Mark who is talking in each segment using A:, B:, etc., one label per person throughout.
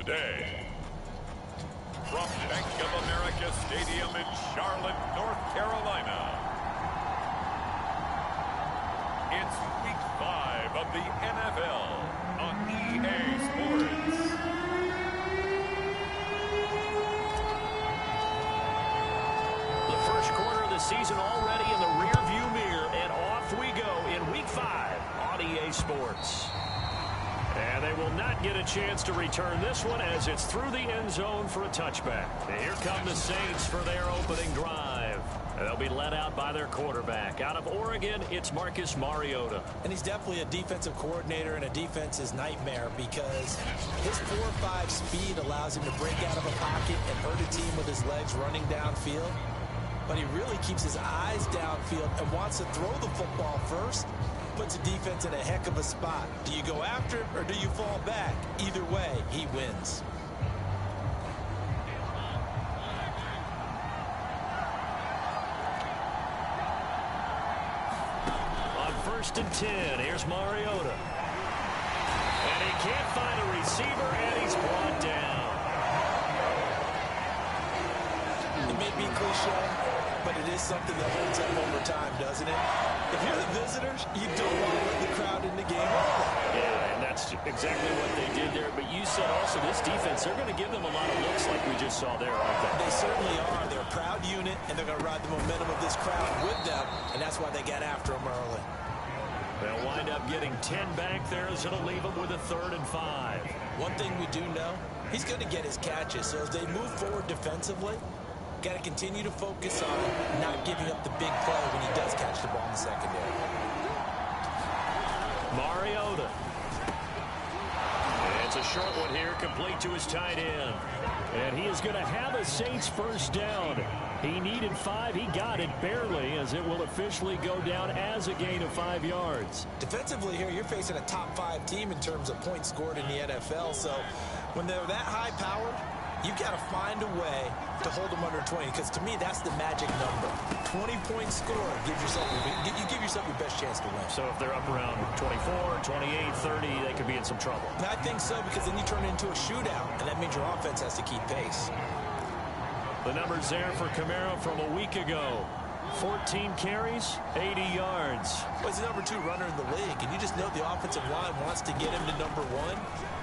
A: day. From Bank of America Stadium in Charlotte, North Carolina, it's Week 5 of the NFL on EA Sports.
B: The first quarter of the season already in the rearview mirror, and off we go in Week 5 on EA Sports. And they will not get a chance to return this one as it's through the end zone for a touchback. And here come the Saints for their opening drive. They'll be led out by their quarterback. Out of Oregon, it's Marcus Mariota.
C: And he's definitely a defensive coordinator and a defense's nightmare because his 4.5 speed allows him to break out of a pocket and hurt a team with his legs running downfield. But he really keeps his eyes downfield and wants to throw the football first. Puts a defense in a heck of a spot. Do you go after it or do you fall back? Either way, he wins.
B: On 1st and 10, here's Mariota. And he can't find a receiver, and he's brought down.
C: It may be cliche, but it is something that holds up over time, doesn't it? If you're the visitors, you don't want to let the crowd in the game early.
B: Yeah, and that's exactly what they did there. But you said also this defense, they're going to give them a lot of looks like we just saw there, aren't they?
C: They certainly are. They're a proud unit, and they're going to ride the momentum of this crowd with them, and that's why they got after them early.
B: They'll wind up getting 10 back there, as it'll leave them with a 3rd and 5.
C: One thing we do know, he's going to get his catches. So as they move forward defensively, got to continue to focus on not giving up the big play when he does catch the ball in the secondary.
B: Mariota. It's a short one here, complete to his tight end. And he is going to have a Saints first down. He needed 5. He got it barely, as it will officially go down as a gain of 5 yards.
C: Defensively here, you're facing a top 5 team in terms of points scored in the NFL. So when they're that high-powered, you've got to find a way to hold them under 20, because to me, that's the magic number. 20 points scored gives yourself you give yourself your best chance to win.
B: So if they're up around 24, 28, 30, they could be in some trouble.
C: And I think so, because then you turn it into a shootout, and that means your offense has to keep pace.
B: The numbers there for Kamara from a week ago. 14 carries, 80 yards.
C: Well, he's the number 2 runner in the league, and you just know the offensive line wants to get him to number 1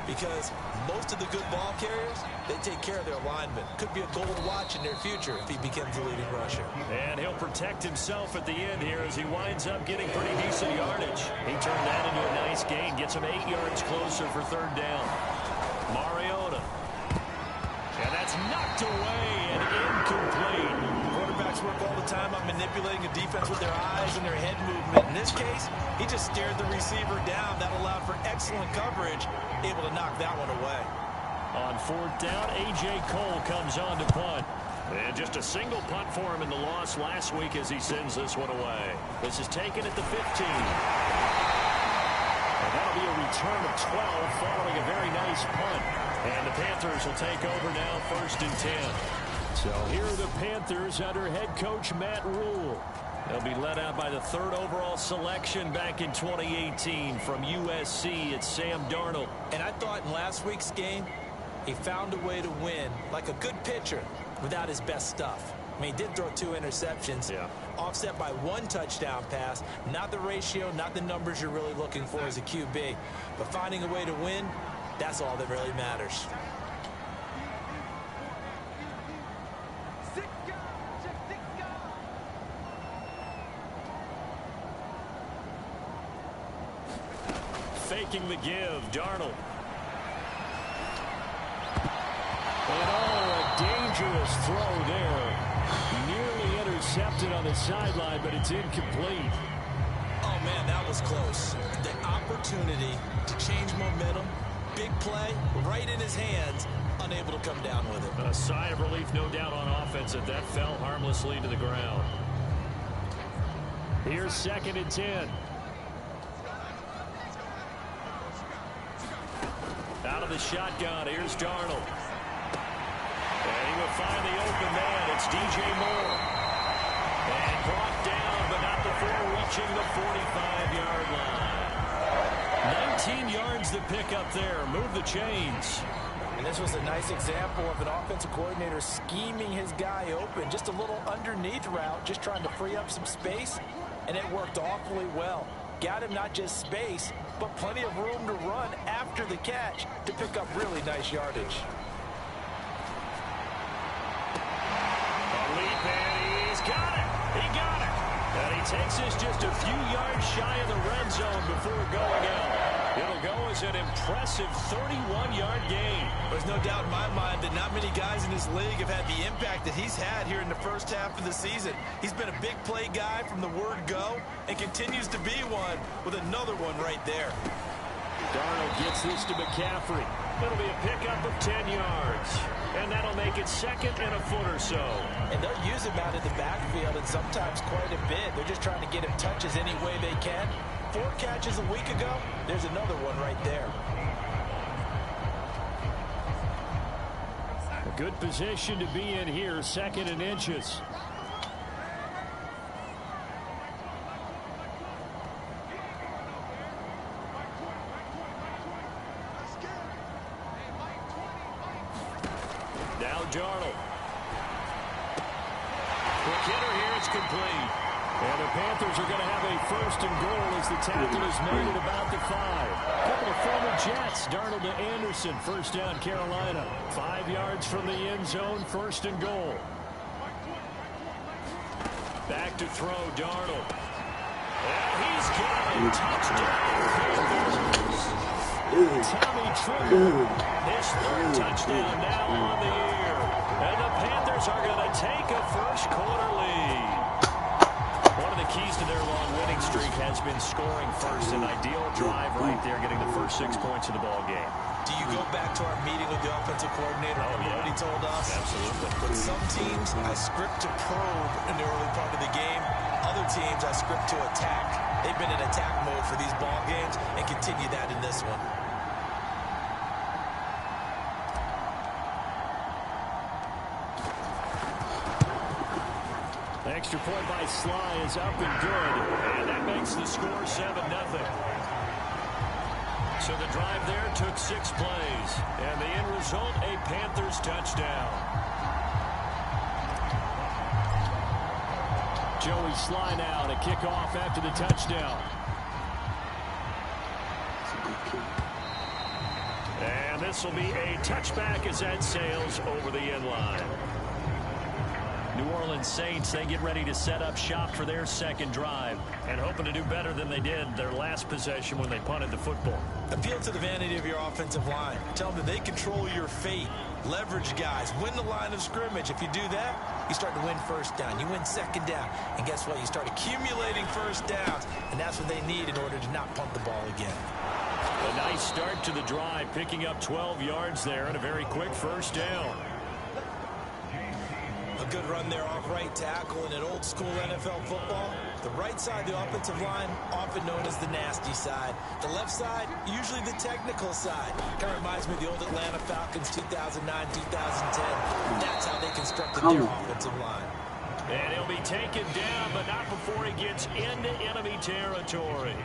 C: because most of the good ball carriers, they take care of their linemen. Could be a gold watch in their future if he becomes the leading rusher.
B: And he'll protect himself at the end here as he winds up getting pretty decent yardage. He turned that into a nice gain, gets him 8 yards closer for 3rd down. Mariota. And that's knocked away and incomplete.
C: Quarterbacks work all the time on manipulating a defense with their eyes and their head movement. In this case, he just stared the receiver down. That allowed for excellent coverage, able to knock that one away.
B: On 4th down, A.J. Cole comes on to punt. And just a single punt for him in the loss last week as he sends this one away. This is taken at the 15. And that'll be a return of 12 following a very nice punt. And the Panthers will take over now, 1st and 10. So here are the Panthers under head coach Matt Rule. They'll be led out by the 3rd overall selection back in 2018 from USC. It's Sam Darnold.
C: And I thought in last week's game, he found a way to win like a good pitcher without his best stuff. I mean, he did throw 2 interceptions, offset by 1 touchdown pass. Not the ratio, not the numbers you're really looking for as a QB. But finding a way to win, that's all that really matters.
B: Faking the give, Darnold. And a dangerous throw there. Nearly intercepted on the sideline, but it's incomplete.
C: Oh, man, that was close. The opportunity to change momentum, big play, right in his hands, unable to come down with it.
B: A sigh of relief, no doubt, on offense that fell harmlessly to the ground. Here's 2nd and 10. Out of the shotgun, here's Darnold. And he will find the open man. It's DJ Moore. And brought down, but not before reaching the 45-yard line. 19 yards to pick up there. Move the chains.
C: And this was a nice example of an offensive coordinator scheming his guy open. Just a little underneath route, just trying to free up some space, and it worked awfully well. Got him not just space, but plenty of room to run after the catch to pick up really nice yardage.
B: A leap, and he's got it. He got it. And he takes us just a few yards shy of the red zone before going out. It'll go as an impressive 31-yard gain.
C: There's no doubt in my mind that not many guys in this league have had the impact that he's had here in the first half of the season. He's been a big play guy from the word go and continues to be one with another one right there.
B: Darnold gets this to McCaffrey. It'll be a pickup of 10 yards. And that'll make it second and a foot or so.
C: And they'll use him out in the backfield, and sometimes quite a bit. They're just trying to get him touches any way they can. 4 catches a week ago, there's another one right there.
B: A good position to be in here, second and inches. Now Darnold. Quick hitter here, it's complete. And the Panthers are going to have a first and goal as the tackle is made at about the 5. A couple of former Jets, Darnold to Anderson, first down Carolina. 5 yards from the end zone, first and goal. Back to throw, Darnold. And he's got a touchdown. Tommy Trigger, his 3rd touchdown now on the year. And the Panthers are going to take a first quarter lead. One of the keys to their long winning streak has been scoring first. An ideal drive right there, getting the first 6 points of the ball game.
C: Do you go back to our meeting with the offensive coordinator?
B: Oh, yeah.
C: What he told us?
B: Absolutely.
C: But some teams I script to probe in the early part of the game. Other teams I script to attack. They've been in attack mode for these ball games and continue that in this one.
B: Extra point by Sly is up and good, and that makes the score 7-0. So the drive there took 6 plays, and the end result, a Panthers touchdown. Joey Sly now to kick off after the touchdown. And this will be a touchback as that sails over the end line. New Orleans Saints, they get ready to set up shop for their second drive and hoping to do better than they did their last possession when they punted the football.
C: Appeal to the vanity of your offensive line. Tell them that they control your fate. Leverage guys. Win the line of scrimmage. If you do that, you start to win first down. You win second down. And guess what? You start accumulating first downs. And that's what they need in order to not punt the ball again.
B: A nice start to the drive, picking up 12 yards there and a very quick first down.
C: A good run there off right tackle in an old school NFL football. The right side, the offensive line, often known as the nasty side. The left side, usually the technical side. Kind of reminds me of the old Atlanta Falcons 2009, 2010. That's how they constructed their offensive line.
B: And he'll be taken down, but not before he gets into enemy territory.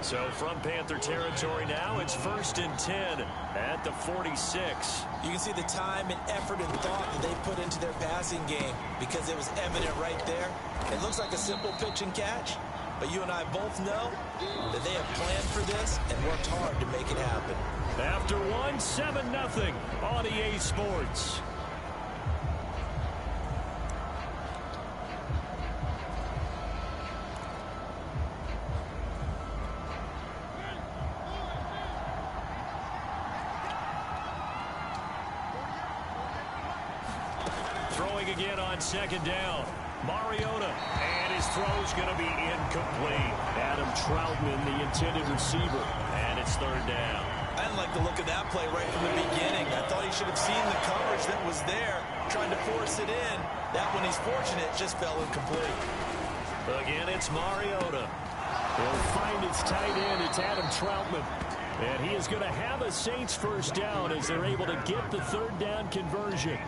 B: So from Panther territory now, it's 1st and 10 at the 46.
C: You can see the time and effort and thought that they put into their passing game because it was evident right there. It looks like a simple pitch and catch, but you and I both know that they have planned for this and worked hard to make it happen.
B: After one, 7-0 on EA Sports. Throwing again on second down. Mariota, and his throw's going to be incomplete. Adam Troutman, the intended receiver, and it's 3rd down.
C: I didn't like the look of that play right from the beginning. I thought he should have seen the coverage that was there, trying to force it in. That one, he's fortunate, just fell incomplete.
B: Again, it's Mariota. He'll find its tight end. It's Adam Troutman. And he is going to have a Saints first down as they're able to get the 3rd down conversion.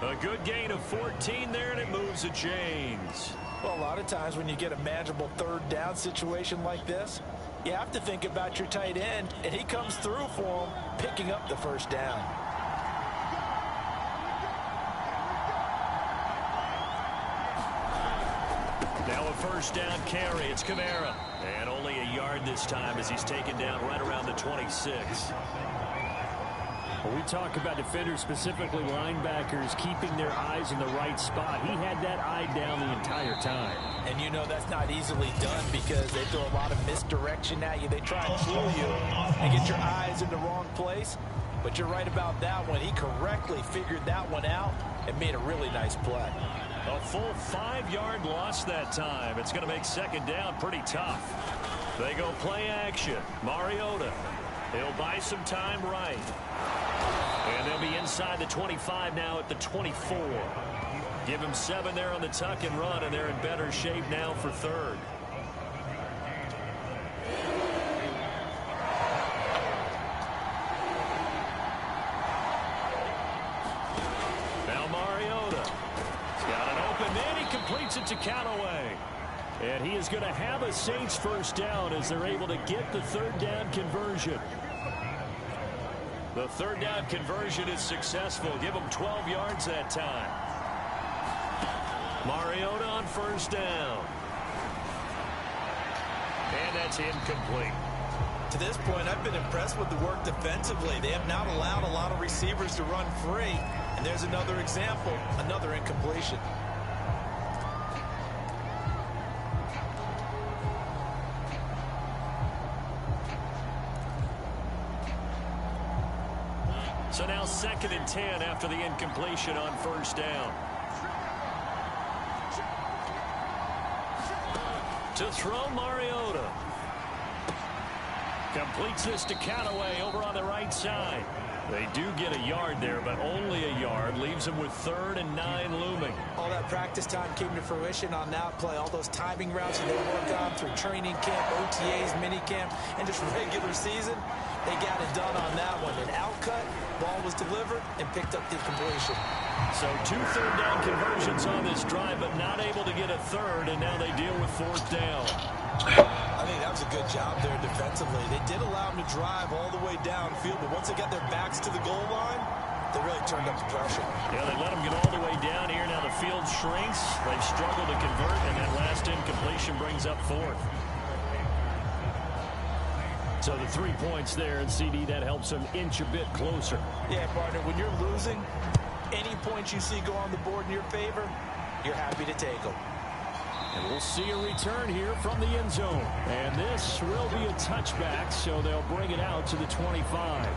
B: A good gain of 14 there, and it moves the chains.
C: Well, a lot of times when you get a manageable third down situation like this, you have to think about your tight end, and he comes through for him, picking up the first down.
B: Now a first down carry. It's Kamara. And only a yard this time as he's taken down right around the 26.
D: When we talk about defenders, specifically linebackers, keeping their eyes in the right spot, he had that eye down the entire time.
C: And you know that's not easily done because they throw a lot of misdirection at you. They try and fool you and get your eyes in the wrong place. But you're right about that one. He correctly figured that one out and made a really nice play.
B: A full 5-yard loss that time. It's going to make second down pretty tough. They go play action. Mariota. He'll buy some time right. And they'll be inside the 25 now at the 24. Give him 7 there on the tuck and run, and they're in better shape now for third. Now Mariota. He's got an open man. He completes it to Callaway. And he is going to have a Saints first down as they're able to get the third down conversion. The third down conversion is successful. Give him 12 yards that time. Mariota on first down. And that's incomplete.
C: To this point, I've been impressed with the work defensively. They have not allowed a lot of receivers to run free. And there's another example, another incompletion.
B: So now 2nd and 10 after the incompletion on first down. To throw, Mariota. Completes this to Callaway over on the right side. They do get a yard there, but only a yard. Leaves them with 3rd and 9 looming.
C: All that practice time came to fruition on that play. All those timing routes that they worked on through training camp, OTAs, minicamp, and just regular season, they got it done on that one. An outcut, ball was delivered, and picked up the completion.
B: So 2 third down conversions on this drive, but not able to get a third, and now they deal with 4th down.
C: I think that was a good job there defensively. They did allow them to drive all the way downfield, but once they got their backs to the goal line, they really turned up the pressure.
B: Yeah, they let them get all the way down here. Now the field shrinks. They've struggled to convert, and that last incompletion brings up 4th. So the 3 points there, and CD, that helps them inch a bit closer.
C: Yeah, partner, when you're losing, any points you see go on the board in your favor, you're happy to take them.
D: And we'll see a return here from the end zone. And this will be a touchback, so they'll bring it out to the 25.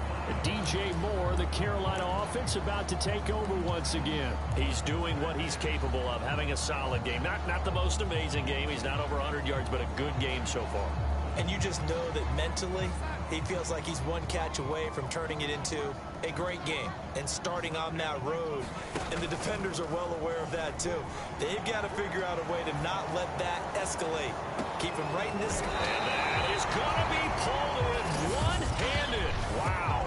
D: DJ Moore, the Carolina offense, about to take over once again.
B: He's doing what he's capable of, having a solid game. Not the most amazing game. He's not over 100 yards, but a good game so far.
C: And you just know that mentally, he feels like he's one catch away from turning it into a great game and starting on that road. And the defenders are well aware of that, too. They've got to figure out a way to not let that escalate. Keep him right in this.
B: And that is going to be pulled in one-handed. Wow.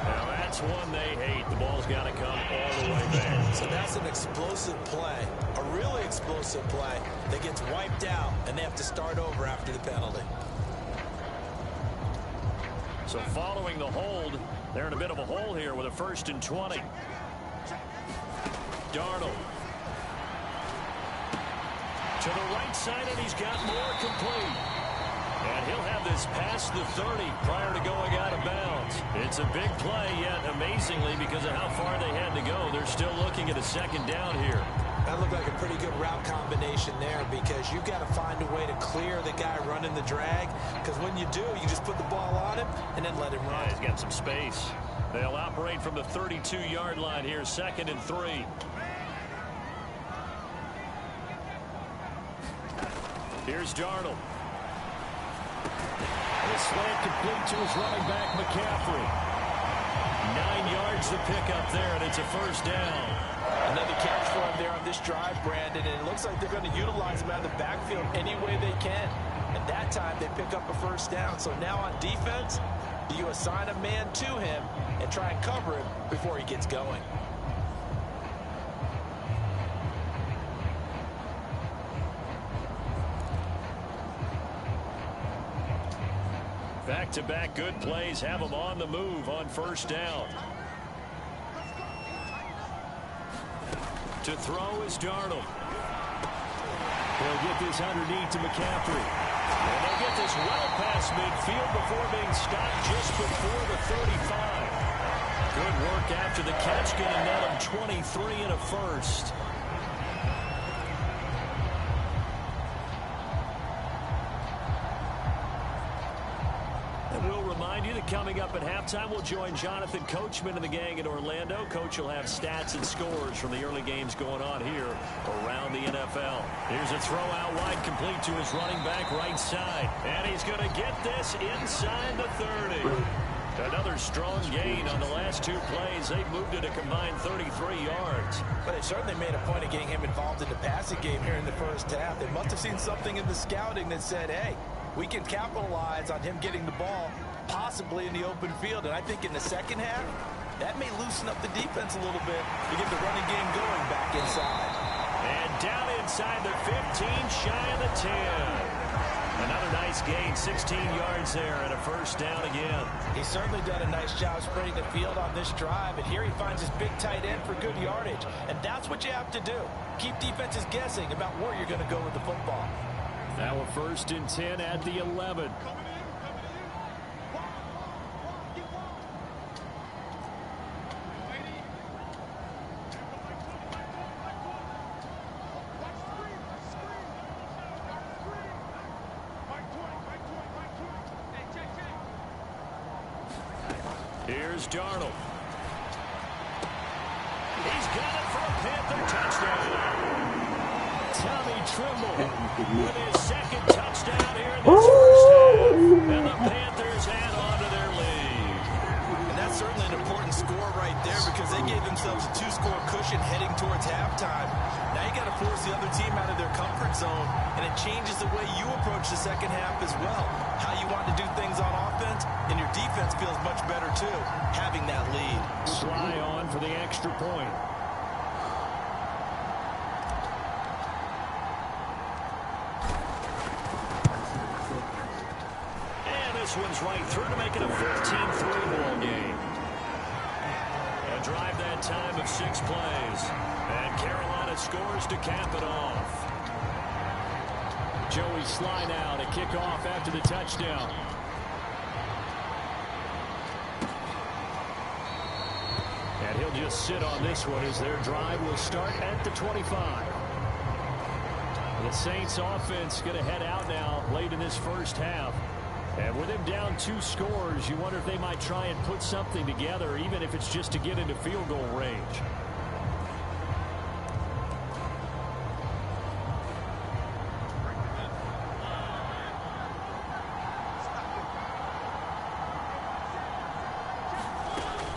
B: Now that's one they hate. The ball's got to come all the way back.
C: So that's an explosive play, a really explosive play that gets wiped out, and they have to start over after the penalty.
B: So following the hold, they're in a bit of a hole here with a 1st and 20. Darnold. To the right side, and he's got more complete. And he'll have this past the 30 prior to going out of bounds. It's a big play, yet amazingly, because of how far they had to go, they're still looking at a 2nd down here.
C: That looked like a pretty good route combination there because you've got to find a way to clear the guy running the drag, because when you do, you just put the ball on him and then let him run.
B: Yeah, he's got some space. They'll operate from the 32-yard line here, 2nd and 3. Here's Darnold.
D: The slant complete to his running back, McCaffrey.
B: 9 yards to pick up there, and it's a first down.
C: Another catch for him there on this drive, Brandon, and it looks like they're going to utilize him out of the backfield any way they can. And that time they pick up a first down. So now on defense, you assign a man to him and try and cover him before he gets going.
B: Back-to-back good plays have them on the move on first down. To throw is Darnold. They'll get this underneath to McCaffrey. And they'll get this well past midfield before being stopped just before the 35. Good work after the catch, getting net him 23 and a first. Coming up at halftime, we'll join Jonathan Coachman and the gang in Orlando. Coach will have stats and scores from the early games going on here around the NFL. Here's a throw out wide, complete to his running back right side. And he's going to get this inside the 30. Another strong gain on the last two plays. They've moved it a combined 33 yards.
C: But they certainly made a point of getting him involved in the passing game here in the first half. They must have seen something in the scouting that said, hey, we can capitalize on him getting the ball possibly in the open field. And I think in the second half, that may loosen up the defense a little bit to get the running game going back inside.
B: And down inside the 15, shy of the 10. Another nice gain, 16 yards there, and a first down again.
C: He's certainly done a nice job spreading the field on this drive, and here he finds his big tight end for good yardage. And that's what you have to do. Keep defenses guessing about where you're going to go with the football.
D: Now a 1st and 10 at the 11.
B: Here's Darnold. He's got it for a Panther touchdown. Tommy Tremble with his second touchdown here in this first half. And the Panthers add on to their lead.
C: And that's certainly an important score right there because they gave themselves a 2-score cushion heading towards halftime. Now you got to force the other team out of their comfort zone, and it changes the way you approach the second half as well. How you want to do things on offense, and your defense feels much better too, having that lead.
D: Sly on for the extra point.
B: And this one's right through to make it a 15-3 ball game. A drive that time of 6 plays. And Carolina scores to cap it off.
D: Joey Sly now to kick off after the touchdown. And he'll just sit on this one as their drive will start at the 25. The Saints offense going to head out now late in this first half. And with them down 2 scores, you wonder if they might try and put something together, even if it's just to get into field goal range.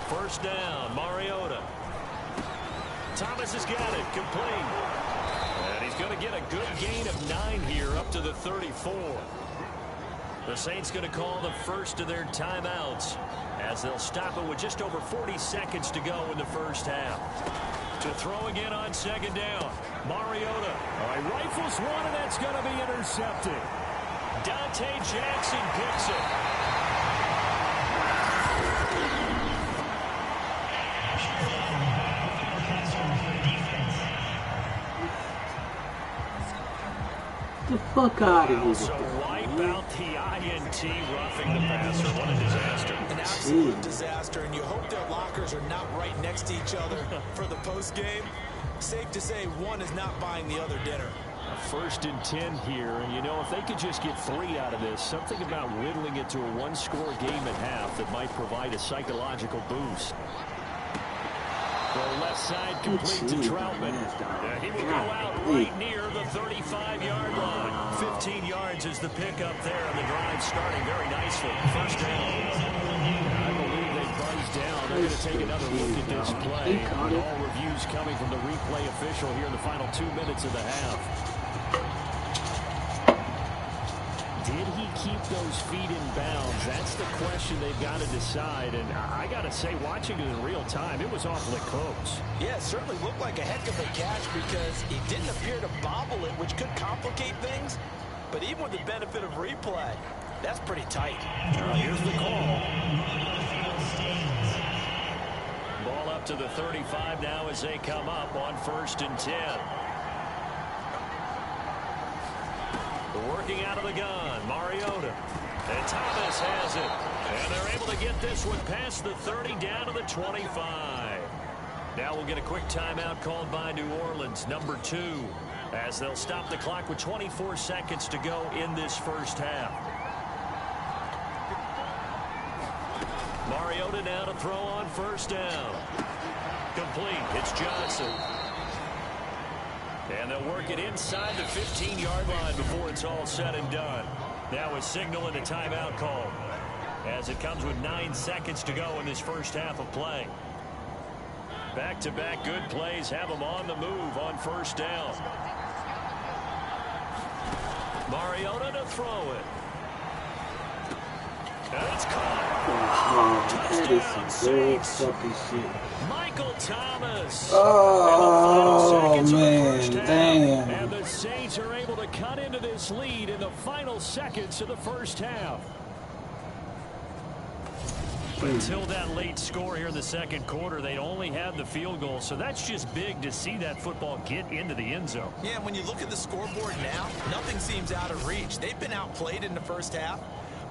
B: First down, Mariota. Thomas has got it, complete. And he's going to get a good gain of 9 here up to the 34. The Saints going to call the first of their timeouts as they'll stop it with just over 40 seconds to go in the first half. To throw again on second down, Mariota.
D: All right, rifles one, and that's going to be intercepted.
B: Dante Jackson picks it.
E: The fuck out of here.
B: So wipe out the INT, roughing the passer. What a disaster.
C: An absolute disaster, and you hope their lockers are not right next to each other for the post game. Safe to say one is not buying the other dinner.
D: A 1st and 10 here, and you know, if they could just get 3 out of this, something about whittling it to a 1-score game at half that might provide a psychological boost. The left side complete to Troutman.
B: He will go out right near the 35-yard line. 15 yards is the pickup there, and the drive starting very nicely. First down.
D: I believe they buzzed down. They're going to take another look at this play. And all reviews coming from the replay official here in the final 2 minutes of the half. did he keep those feet in bounds? That's the question they've got to decide. And I got to say, watching it in real time, it was awfully close.
C: Yeah, it certainly looked like a heck of a catch because he didn't appear to bobble it, which could complicate things. But even with the benefit of replay, that's pretty tight.
D: Here's the call. Ball up to the 35 now as they come up on 1st and 10. Working out of the gun, Mariota. And Thomas has it. And they're able to get this one past the 30 down to the 25. Now we'll get a quick timeout called by New Orleans, number 2, as they'll stop the clock with 24 seconds to go in this first half. Mariota now to throw on 1st down. Complete. It's Johnson. And they'll work it inside the 15-yard line before it's all said and done. Now a signal and a timeout call as it comes with 9 seconds to go in this first half of play. Back-to-back good plays have them on the move on 1st down. Mariota to throw it. And it's caught.
E: Oh, that is some good fucking shit.
D: Michael Thomas.
E: Oh, man, damn.
D: And the Saints are able to cut into this lead in the final seconds of the first half. Until that late score here in the second quarter, they only had the field goal, so that's just big to see that football get into the end zone.
C: Yeah, and when you look at the scoreboard now, nothing seems out of reach. They've been outplayed in the first half.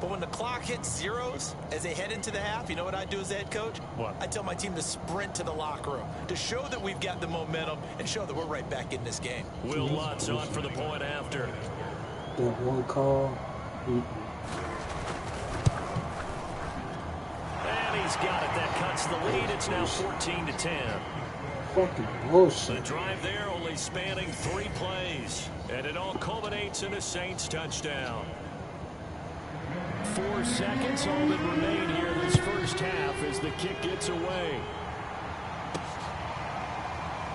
C: But when the clock hits zeros as they head into the half, you know what I do as the head coach?
D: What?
C: I tell my team to sprint to the locker room to show that we've got the momentum and show that we're right back in this game.
D: Will Lutz on for the point after.
E: That one call.
D: And he's got it. That cuts the lead. It's now 14-10.
E: Fucking bullshit.
D: The drive there only spanning 3 plays. And it all culminates in a Saints touchdown. 4 seconds, all that remain here this first half as the kick gets away.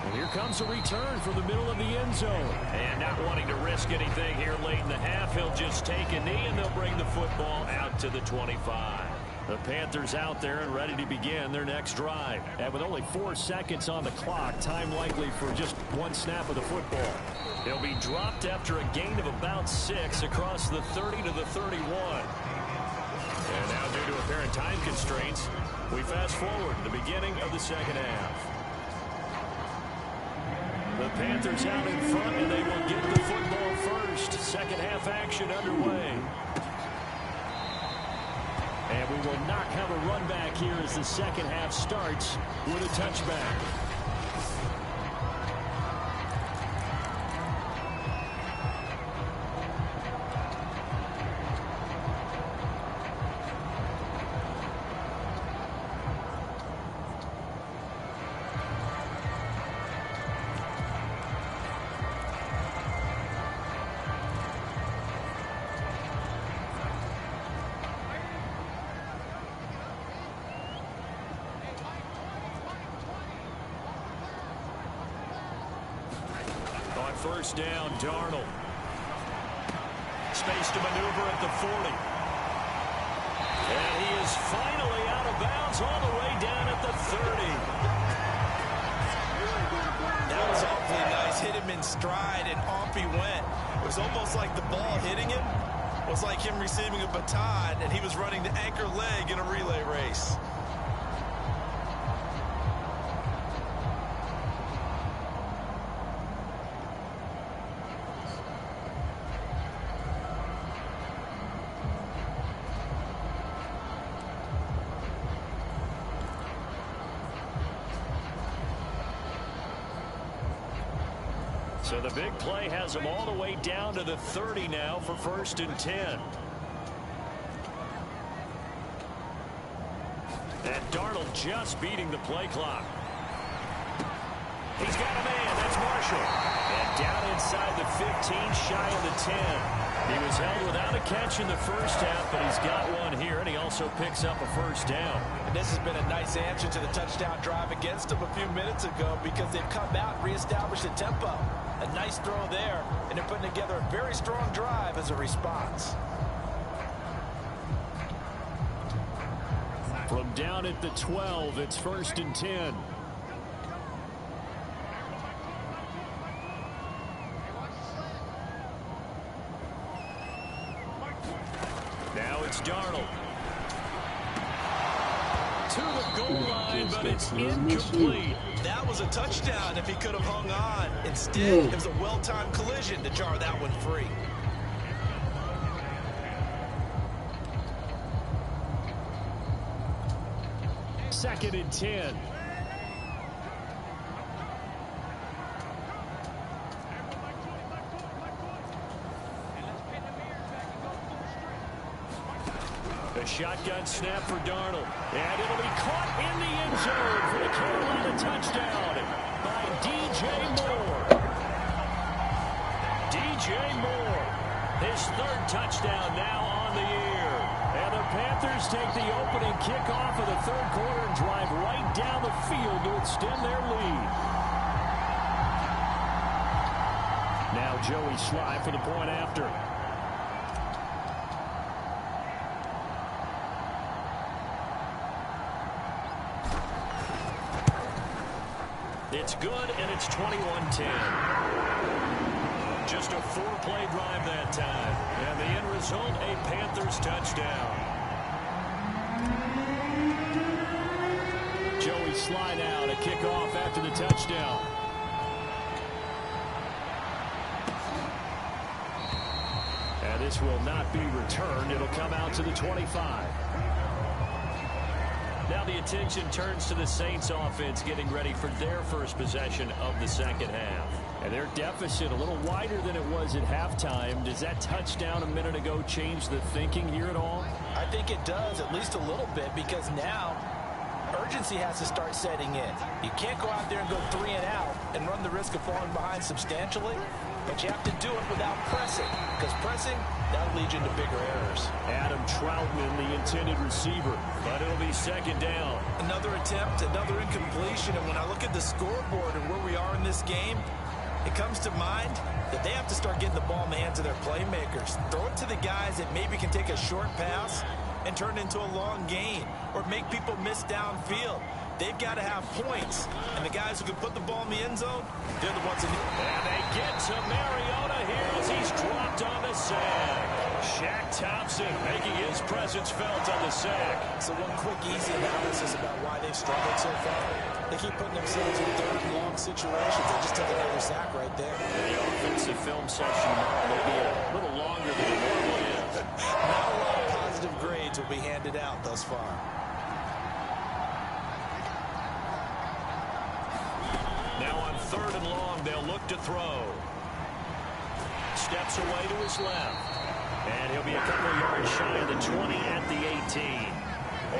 D: And here comes a return from the middle of the end zone. And not wanting to risk anything here late in the half, he'll just take a knee and they'll bring the football out to the 25. The Panthers out there and ready to begin their next drive. And with only 4 seconds on the clock, time likely for just 1 snap of the football. He'll be dropped after a gain of about 6 across the 30 to the 31. And now, due to apparent time constraints, we fast forward to the beginning of the second half. The Panthers out in front, and they will get the football first. Second half action underway. And we will not have a run back here as the second half starts with a touchback. First down, Darnold. Space to maneuver at the 40. And he is finally out of bounds all the way down at the 30.
C: That was awfully nice. Hit him in stride, and off he went. It was almost like the ball hitting him was like him receiving a baton, and he was running the anchor leg in a relay race.
D: So the big play has them all the way down to the 30 now for 1st and 10. And Darnold just beating the play clock. He's got a man. That's Marshall. And down inside the 15, shy of the 10. He was held without a catch in the first half, but he's got one here, and he also picks up a first down.
C: And this has been a nice answer to the touchdown drive against them a few minutes ago because they've come out and reestablished the tempo. A nice throw there, and they're putting together a very strong drive as a response.
D: From down at the 12, it's 1st and 10. Now it's Darnold. To the goal line, but it's incomplete.
C: That was a touchdown if he could have hung on. Instead, it was a well-timed collision to jar that one free.
D: Second and 10. A shotgun snap for Darnold. And it'll be caught in the end zone for the Carolina touchdown by DJ Moore. DJ Moore, his 3rd touchdown now on the year. And the Panthers take the opening kickoff of the 3rd quarter and drive right down the field to extend their lead. Now Joey Sly for the point after. It's good, and it's 21-10. Just a 4-play drive that time. And the end result, a Panthers touchdown. Joey Sly now to kick off after the touchdown. And this will not be returned. It'll come out to the 25. Now the attention turns to the Saints offense getting ready for their first possession of the second half. And their deficit a little wider than it was at halftime. Does that touchdown a minute ago change the thinking here at all?
C: I think it does, at least a little bit, because now urgency has to start setting in. You can't go out there and go 3 and out and run the risk of falling behind substantially, but you have to do it without pressing, because pressing, that'll lead you into bigger errors.
D: Adam Troutman, the intended receiver, but it'll be second down.
C: Another attempt, another incompletion, and when I look at the scoreboard and where we are in this game, it comes to mind that they have to start getting the ball in the hands of their playmakers. Throw it to the guys that maybe can take a short pass and turn it into a long gain, or make people miss downfield. They've got to have points, and the guys who can put the ball in the end zone, they're the ones in the...
B: And they get to Mariota here as he's dropped on the sack. Shaq Thompson making his presence felt on the sack.
C: So one quick, easy analysis about why they've struggled so far. They keep putting themselves in 3rd and long situations. They just took another sack right there.
B: The offensive film session may be a little longer than it normally is.
C: Not a lot of positive grades will be handed out thus far.
B: Now on 3rd and long, they'll look to throw. Steps away to his left. And he'll be a couple yards shy of the 20 at the 18.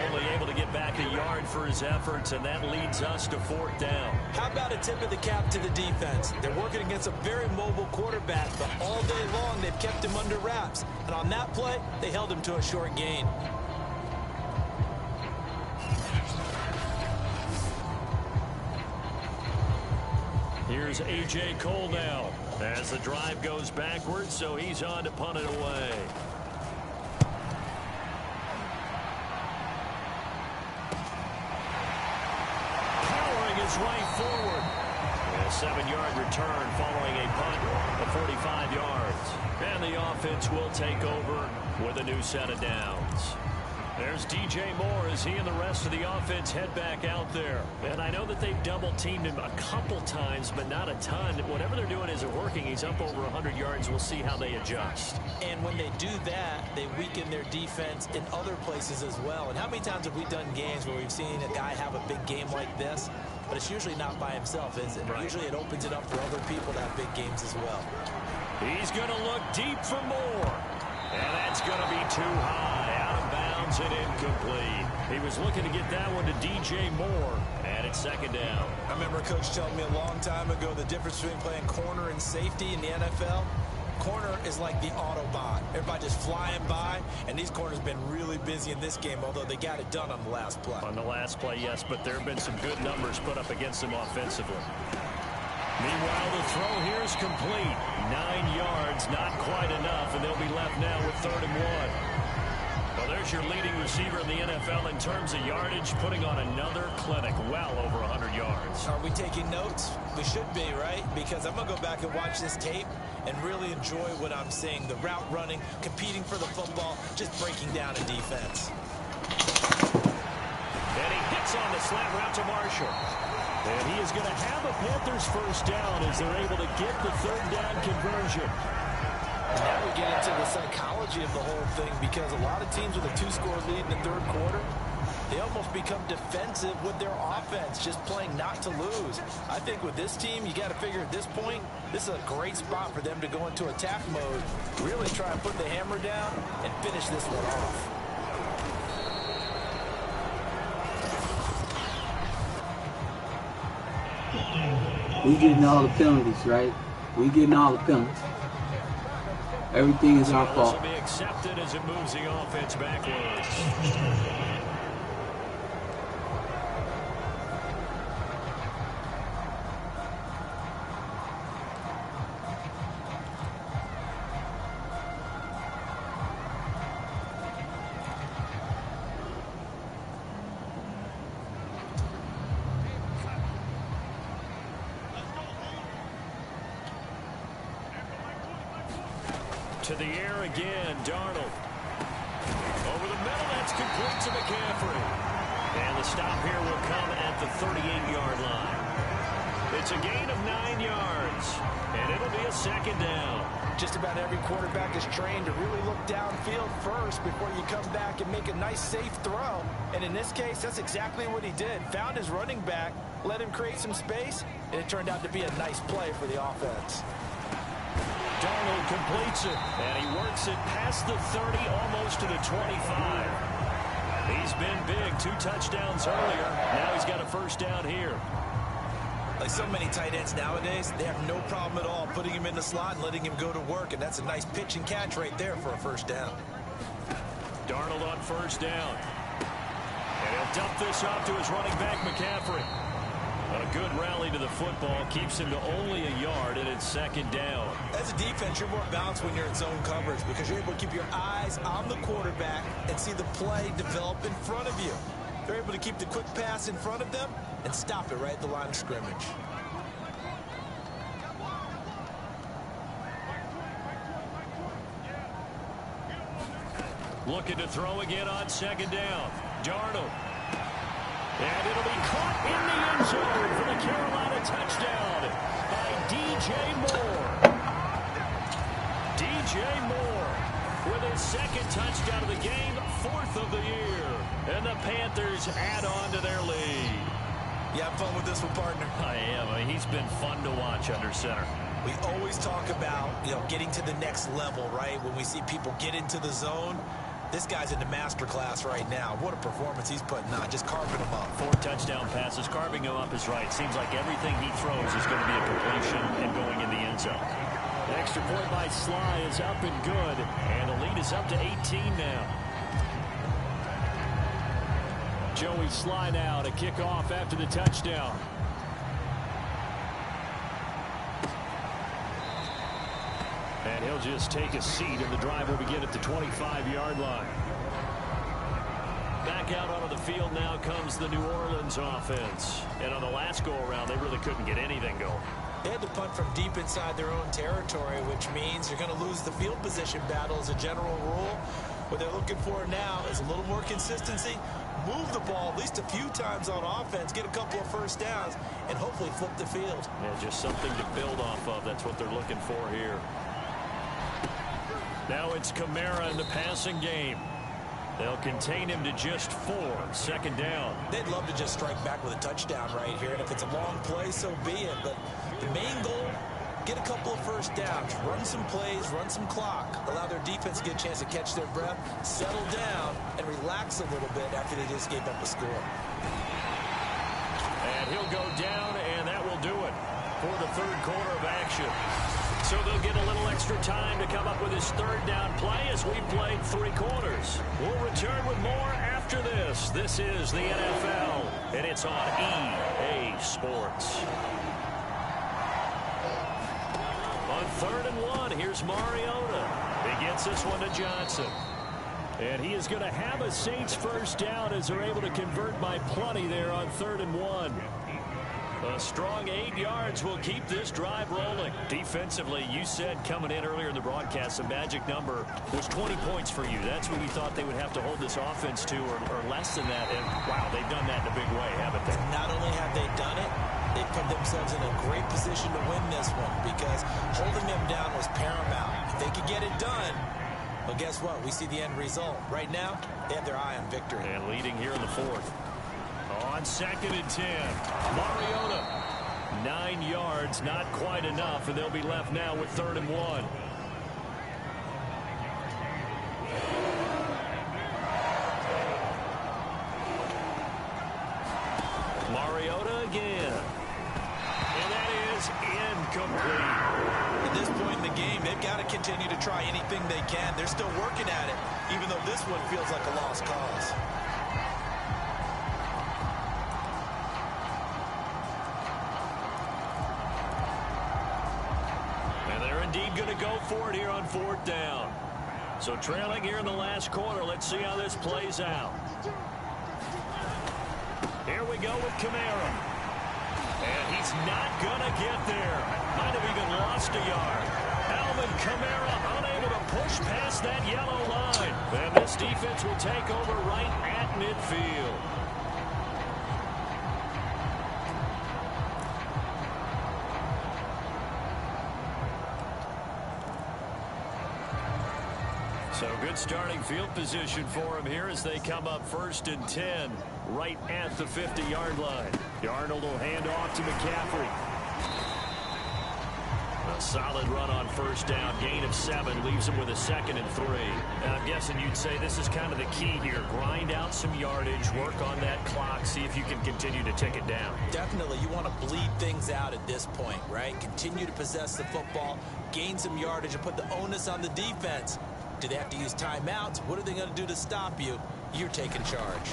B: Only able to get back a yard for his efforts, and that leads us to 4th down.
C: How about a tip of the cap to the defense? They're working against a very mobile quarterback, but all day long they've kept him under wraps. And on that play, they held him to a short gain.
B: Here's A.J. Cole now as the drive goes backwards, so he's on to punt it away. Powering his way forward. A 7-yard return following a punt of 45 yards. And the offense will take over with a new set of downs. There's DJ Moore as he and the rest of the offense head back out there. And I know that they've double-teamed him a couple times, but not a ton. Whatever they're doing isn't working. He's up over 100 yards. We'll see how they adjust.
C: And when they do that, they weaken their defense in other places as well. And how many times have we done games where we've seen a guy have a big game like this, but it's usually not by himself, is it? Right. Usually it opens it up for other people to have big games as well.
B: He's going to look deep for Moore. And that's going to be too high. Out of bounds and incomplete. He was looking to get that one to DJ Moore. And it's 2nd down.
C: I remember Coach telling me a long time ago the difference between playing corner and safety in the NFL. Corner is like the Autobahn. Everybody just flying by, and these corners have been really busy in this game, although they got it done on the last play.
B: On the last play, yes, but there have been some good numbers put up against them offensively. Meanwhile, the throw here is complete. 9 yards, not quite enough, and they'll be left now with 3rd and 1. But There's your leading receiver in the NFL in terms of yardage, putting on another clinic, well over 100 yards.
C: Are we taking notes? We should be, right? Because I'm going to go back and watch this tape and really enjoy what I'm seeing. The route running, competing for the football, just breaking down in defense.
B: And he hits on the slant route to Marshall.
D: And he is going to have a Panthers first down as they're able to get the third down conversion.
C: Now we get into the psychology of the whole thing, because a lot of teams with a 2-score lead in the third quarter, they almost become defensive with their offense, just playing not to lose. I think with this team, you got to figure at this point, this is a great spot for them to go into attack mode, really try and put the hammer down and finish this one off.
E: We getting all the penalties, right? We getting all the penalties. Everything is our fault.
B: This will be accepted as it moves the offense backwards. To the air again, Darnold. Over the middle, that's complete to McCaffrey. And the stop here will come at the 38-yard line. It's a gain of 9 yards, and it'll be a second down.
C: Just about every quarterback is trained to really look downfield first before you come back and make a nice, safe throw. And in this case, that's exactly what he did. Found his running back, let him create some space, and it turned out to be a nice play for the offense.
B: Darnold completes it, and he works it past the 30, almost to the 25. He's been big, 2 touchdowns earlier. Now he's got a first down here.
C: Like so many tight ends nowadays, they have no problem at all putting him in the slot and letting him go to work, and that's a nice pitch and catch right there for a first down.
B: Darnold on first down. And he'll dump this off to his running back, McCaffrey. A good rally to the football keeps him to only a yard, and it's second down.
C: As a defense, you're more balanced when you're in zone coverage because you're able to keep your eyes on the quarterback and see the play develop in front of you. They're able to keep the quick pass in front of them and stop it right at the line of scrimmage.
B: Looking to throw again on second down. Darnold. And it'll be caught in the end zone for the Carolina touchdown by DJ Moore. DJ Moore with his second touchdown of the game, 4th of the year. And the Panthers add on to their lead.
C: You have fun with this one, partner?
B: I am. He's been fun to watch under center.
C: We always talk about, getting to the next level, right? When we see people get into the zone, this guy's in the master class right now. What a performance he's putting on, just carving them up.
B: 4 touchdown passes, carving him up is right. Seems like everything he throws is going to be a completion and going in the end zone.
D: The extra point by Sly is up and good, and the lead is up to 18 now. Joey Sly now to kick off after the touchdown. And he'll just take a seat, and the drive will begin at the 25-yard line.
B: Back out onto the field now comes the New Orleans offense. And on the last go-around, they really couldn't get anything going.
C: They had to punt from deep inside their own territory, which means you're going to lose the field position battle as a general rule. What they're looking for now is a little more consistency, move the ball at least a few times on offense, get a couple of first downs, and hopefully flip the field.
B: Yeah, just something to build off of. That's what they're looking for here. Now it's Kamara in the passing game. They'll contain him to just 4. Second down.
C: They'd love to just strike back with a touchdown right here, and if it's a long play, so be it. But the main goal, get a couple of first downs, run some plays, run some clock, allow their defense to get a chance to catch their breath, settle down, and relax a little bit after they just gave up a score.
B: And he'll go down, and that will do it for the third quarter of action. So they'll get a little extra time to come up with his third down play as we played 3 quarters. We'll return with more after this. This is the NFL, and it's on EA Sports. On 3rd and 1, here's Mariota. He gets this one to Johnson.
D: And he is going to have a Saints first down as they're able to convert by plenty there on 3rd and 1. A strong 8 yards will keep this drive rolling. Defensively, you said coming in earlier in the broadcast, the magic number was 20 points for you. That's what you thought they would have to hold this offense to, or less than that. And, wow, they've done that in a big way, haven't they?
C: Not only have they done it, they put themselves in a great position to win this one because holding them down was paramount. If they could get it done, well, guess what? We see the end result. Right now, they have their eye on victory.
D: And leading here in the 4th. On 2nd and 10, Mariota. 9 yards, not quite enough, and they'll be left now with 3rd and 1. Mariota again. And that is incomplete.
C: At this point in the game, they've got to continue to try anything they can. They're still working at it, even though this one feels like a lost cause.
D: Indeed going to go for it here on 4th down. So trailing here in the last quarter. Let's see how this plays out. Here we go with Kamara. And he's not going to get there. Might have even lost a yard. Alvin Kamara unable to push past that yellow line. And this defense will take over right at midfield. So good starting field position for him here as they come up 1st and 10 right at the 50-yard line. Darnold will hand off to McCaffrey. A solid run on 1st down. Gain of 7 leaves him with a 2nd and 3. And I'm guessing you'd say this is kind of the key here. Grind out some yardage, work on that clock, see if you can continue to tick it down.
C: Definitely. You want to bleed things out at this point, right? Continue to possess the football, gain some yardage, and put the onus on the defense. Do they have to use timeouts? What are they going to do to stop you? You're taking charge.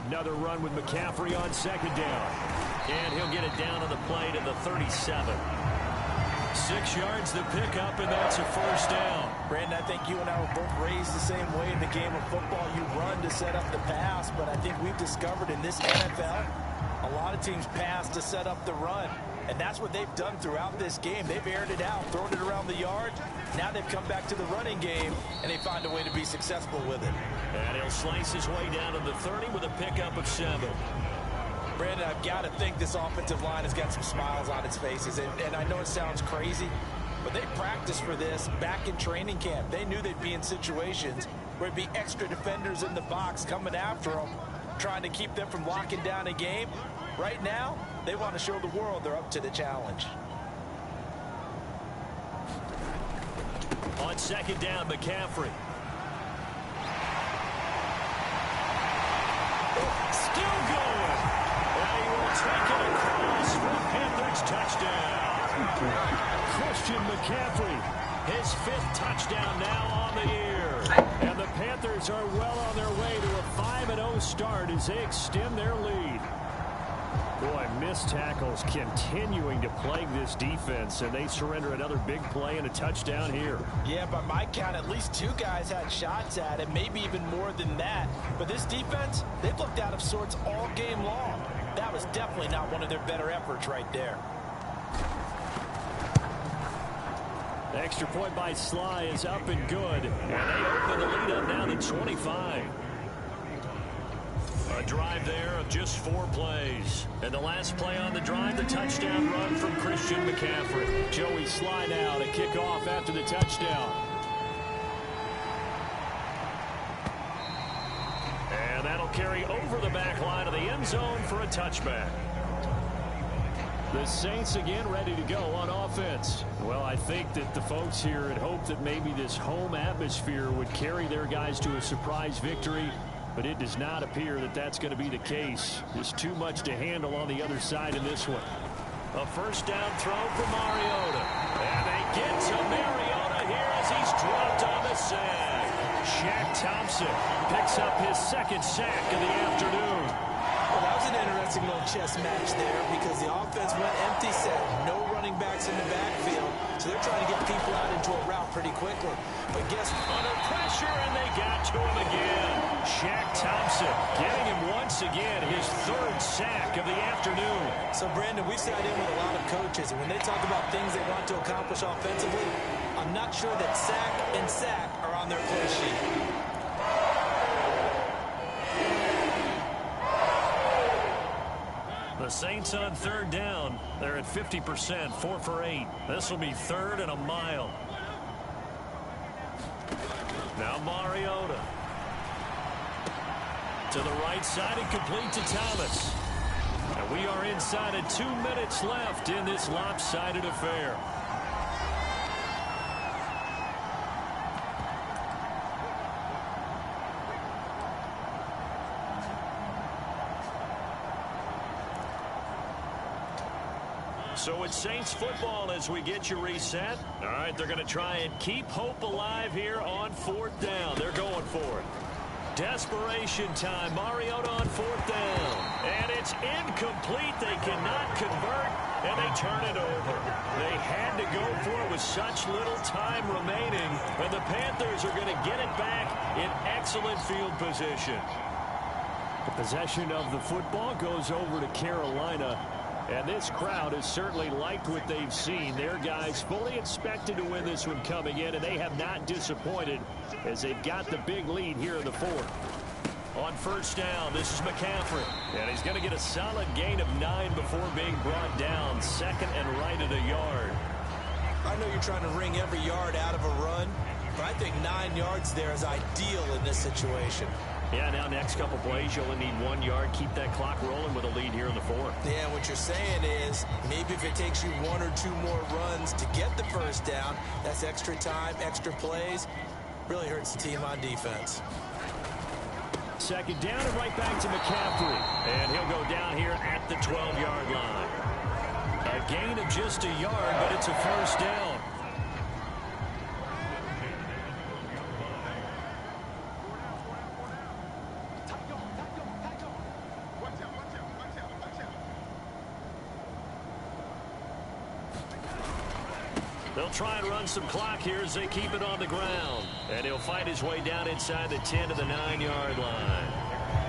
D: Another run with McCaffrey on 2nd down. And he'll get it down on the play to the 37. 6 yards the pickup, and that's a 1st down.
F: Brandon, I think you and I were both raised the same way in the game of football. You run to set up the pass, but I think we've discovered in this NFL, a lot of teams pass to set up the run. And that's what they've done throughout this game. They've aired it out, thrown it around the yard. Now they've come back to the running game, and they find a way to be successful with it.
D: And he'll slice his way down to the 30 with a pickup of 7.
C: Brandon, I've got to think this offensive line has got some smiles on its faces. And I know it sounds crazy, but they practiced for this back in training camp. They knew they'd be in situations where it'd be extra defenders in the box coming after them, trying to keep them from locking down a game. Right now, they want to show the world they're up to the challenge.
D: On 2nd down, McCaffrey. Still going. And he will take it across for Panthers touchdown. Christian McCaffrey, his 5th touchdown now on the year. And the Panthers are well on their way to a 5-0 start as they extend their lead. Boy, missed tackles continuing to plague this defense, and they surrender another big play and a touchdown here.
F: Yeah, by my count, at least 2 guys had shots at it, maybe even more than that. But this defense, they've looked out of sorts all game long. That was definitely not one of their better efforts right there.
D: The extra point by Sly is up and good, and they open the lead up now to 25. A drive there of just 4 plays. And the last play on the drive, the touchdown run from Christian McCaffrey. Joey Sly now to kick off after the touchdown. And that'll carry over the back line of the end zone for a touchback. The Saints again ready to go on offense. Well, I think that the folks here had hoped that maybe this home atmosphere would carry their guys to a surprise victory. But it does not appear that that's going to be the case. There's too much to handle on the other side in this one. A 1st down throw for Mariota. And they get to Mariota here as he's dropped on the sack. Shaq Thompson picks up his 2nd sack of the afternoon.
F: Well, that was
C: was an interesting little chess match there because the offense went empty set. No running backs in the backfield. So they're trying to get people out into a route pretty quickly. But guess
B: under pressure, and they got to him again. Shaq Thompson getting him once again, his third sack of the afternoon.
C: So, Brandon, we've sat in with a lot of coaches, and when they talk about things they want to accomplish offensively, I'm not sure that sack and sack are on their play sheet.
B: The Saints on third down. They're at 50%, 4 for 8. This will be 3rd and a mile. Now Mariota. To the right side and complete to Thomas. And we are inside of 2 minutes left in this lopsided affair. So it's Saints football as we get you reset. All right, they're going to try and keep hope alive here on 4th down. They're going for it. Desperation time. Mariota on 4th down. And it's incomplete. They cannot convert, and they turn it over. They had to go for it with such little time remaining, and the Panthers are going to get it back in excellent field position.
D: The possession of the football goes over to Carolina. And this crowd has certainly liked what they've seen. Their guys fully expected to win this one coming in, and they have not disappointed as they've got the big lead here in the 4th.
B: On 1st down, this is McCaffrey. And he's going to get a solid gain of 9 before being brought down. 2nd and right at a yard.
C: I know you're trying to wring every yard out of a run, but I think 9 yards there is ideal in this situation.
B: Yeah, now next couple plays, you only need 1 yard. Keep that clock rolling with a lead here in the 4th.
C: Yeah, what you're saying is maybe if it takes you 1 or 2 more runs to get the 1st down, that's extra time, extra plays. Really hurts the team on defense.
D: 2nd down and right back to McCaffrey.
B: And he'll go down here at the 12-yard line. A gain of just a yard, but it's a 1st down. They'll try and run some clock here as they keep it on the ground. And he'll fight his way down inside the 10 to the 9-yard line.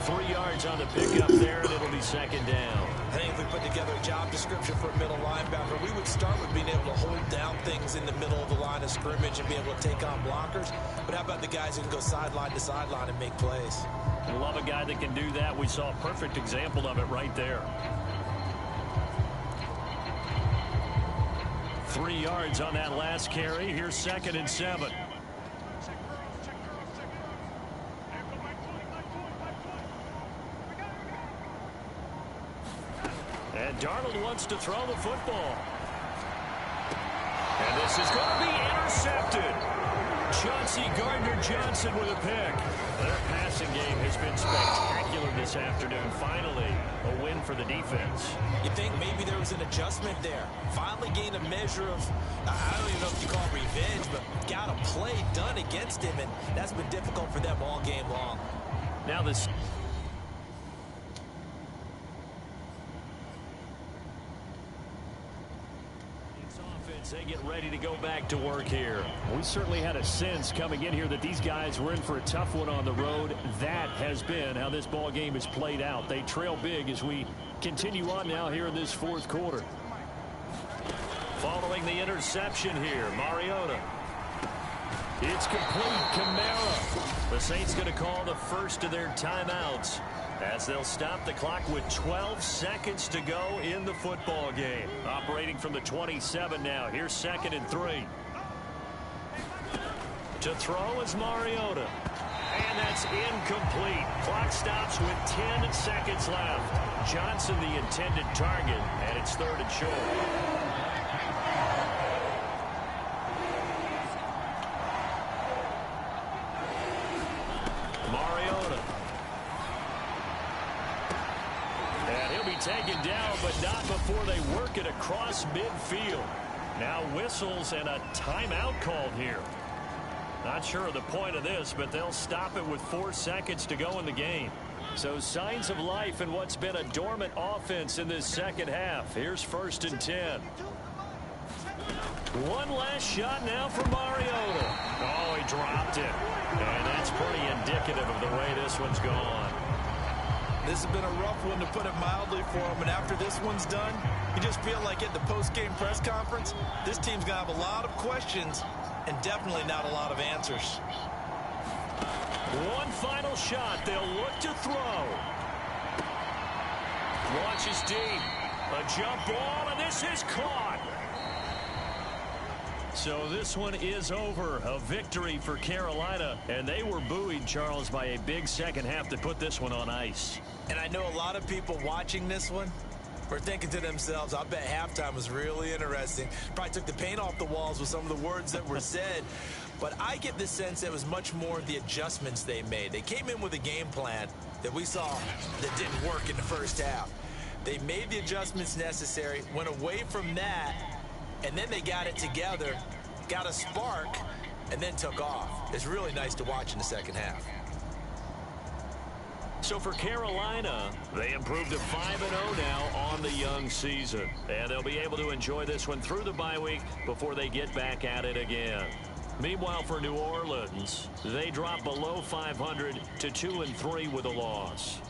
B: 3 yards on the pickup there, and it'll be 2nd down.
C: I think if we put together a job description for a middle linebacker, we would start with being able to hold down things in the middle of the line of scrimmage and be able to take on blockers. But how about the guys who can go sideline to sideline and make plays?
B: I love a guy that can do that. We saw a perfect example of it right there. 3 yards on that last carry. Here's 2nd and 7. And Darnold wants to throw the football. And this is going to be intercepted. Chauncey Gardner-Johnson with a pick. Their passing game has been spectacular this afternoon. Finally, a win for the defense.
C: You think maybe there was an adjustment there. Finally gained a measure of, I don't even know if you call it revenge, but got a play done against him, and that's been difficult for them all game long.
B: Now this... They get ready to go back to work here.
D: We certainly had a sense coming in here that these guys were in for a tough one on the road. That has been how this ball game has played out. They trail big as we continue on now here in this 4th quarter.
B: Following the interception here, Mariota. It's complete. Kamara. The Saints going to call the first of their timeouts as they'll stop the clock with 12 seconds to go in the football game. Operating from the 27 now. Here's 2nd and 3. To throw is Mariota. And that's incomplete. Clock stops with 10 seconds left. Johnson the intended target, and it's 3rd and short. Taken down, but not before they work it across midfield. Now whistles and a timeout called here. Not sure of the point of this, but they'll stop it with 4 seconds to go in the game. So signs of life in what's been a dormant offense in this second half. Here's 1st and 10. One last shot now for Mariota. Oh, he dropped it. And that's pretty indicative of the way this one's gone.
F: This has been a rough one, to put it mildly, for him. And after this one's done, you just feel like at the post-game press conference, this team's going to have a lot of questions and definitely not a lot of answers.
B: One final shot. They'll look to throw. Launches deep. A jump ball, and this is caught. So this one is over. A victory for Carolina. And they were buoyed, Charles, by a big second half to put this one on ice.
F: And I know a lot of people watching this one were thinking to themselves, I bet halftime was really interesting. Probably took the paint off the walls with some of the words that were said. But I get the sense that it was much more the adjustments they made. They came in with a game plan that we saw that didn't work in the first half. They made the adjustments necessary, went away from that, and then they got it together, got a spark, and then took off. It's really nice to watch in the second half.
B: So for Carolina, they improved to 5-0 now on the young season. And they'll be able to enjoy this one through the bye week before they get back at it again. Meanwhile, for New Orleans, they drop below 500 to 2-3 with a loss.